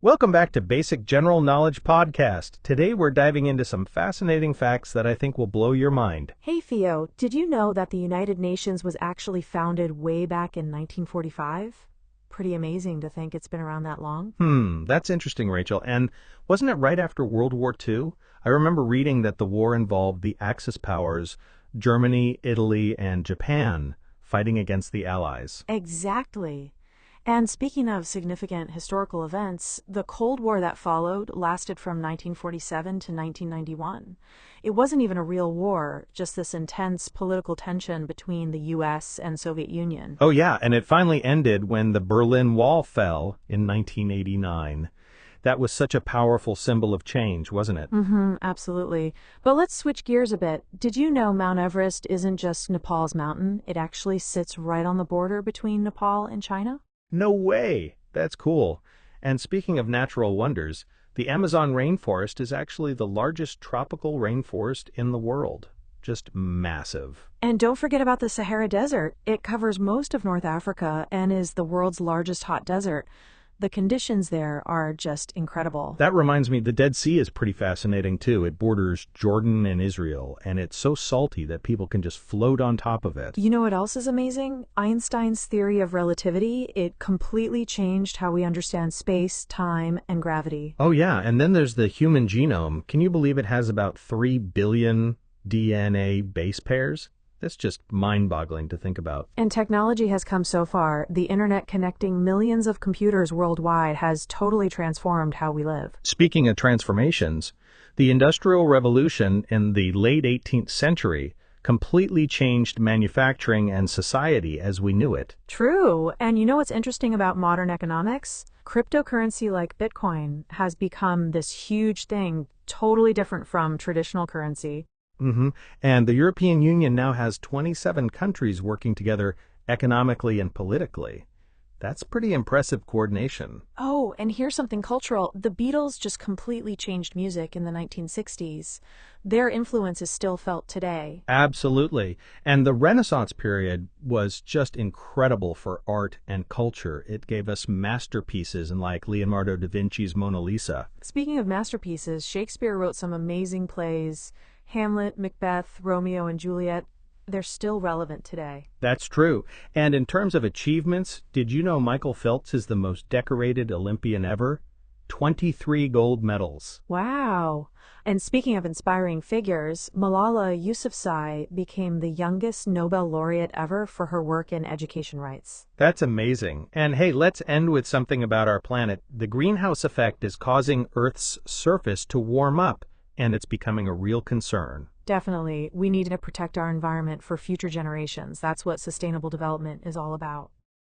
Welcome back to Basic General Knowledge Podcast. Today we're diving into some fascinating facts that I think will blow your mind. Hey Theo, did you know that the United Nations was actually founded way back in 1945? Pretty amazing to think it's been around that long. That's interesting, Rachel. And wasn't it right after World War II? I remember reading that the war involved the Axis powers, Germany, Italy, and Japan, fighting against the Allies. Exactly. And speaking of significant historical events, the Cold War that followed lasted from 1947 to 1991. It wasn't even a real war, just this intense political tension between the US and Soviet Union. Oh yeah, and it finally ended when the Berlin Wall fell in 1989. That was such a powerful symbol of change, wasn't it? Absolutely. But let's switch gears a bit. Did you know Mount Everest isn't just Nepal's mountain? It actually sits right on the border between Nepal and China? No way! That's cool. And speaking of natural wonders, the Amazon rainforest is actually the largest tropical rainforest in the world. Just massive. And don't forget about the Sahara Desert. It covers most of North Africa and is the world's largest hot desert. The conditions there are just incredible. That reminds me, the Dead Sea is pretty fascinating too. It borders Jordan and Israel, and it's so salty that people can just float on top of it. You know what else is amazing? Einstein's theory of relativity. It completely changed how we understand space, time, and gravity. Oh yeah, and then there's the human genome. Can you believe it has about 3 billion DNA base pairs? That's just mind-boggling to think about. And technology has come so far. The internet connecting millions of computers worldwide has totally transformed how we live. Speaking of transformations, the Industrial Revolution in the late 18th century completely changed manufacturing and society as we knew it. True. And you know what's interesting about modern economics? Cryptocurrency like Bitcoin has become this huge thing, totally different from traditional currency. And the European Union now has 27 countries working together economically and politically. That's pretty impressive coordination. Oh, and here's something cultural. The Beatles just completely changed music in the 1960s. Their influence is still felt today. Absolutely. And the Renaissance period was just incredible for art and culture. It gave us masterpieces like Leonardo da Vinci's Mona Lisa. Speaking of masterpieces, Shakespeare wrote some amazing plays. Hamlet, Macbeth, Romeo and Juliet, they're still relevant today. That's true. And in terms of achievements, did you know Michael Phelps is the most decorated Olympian ever? 23 gold medals. Wow. And speaking of inspiring figures, Malala Yousafzai became the youngest Nobel laureate ever for her work in education rights. That's amazing. And hey, let's end with something about our planet. The greenhouse effect is causing Earth's surface to warm up, and it's becoming a real concern. Definitely. We need to protect our environment for future generations. That's what sustainable development is all about.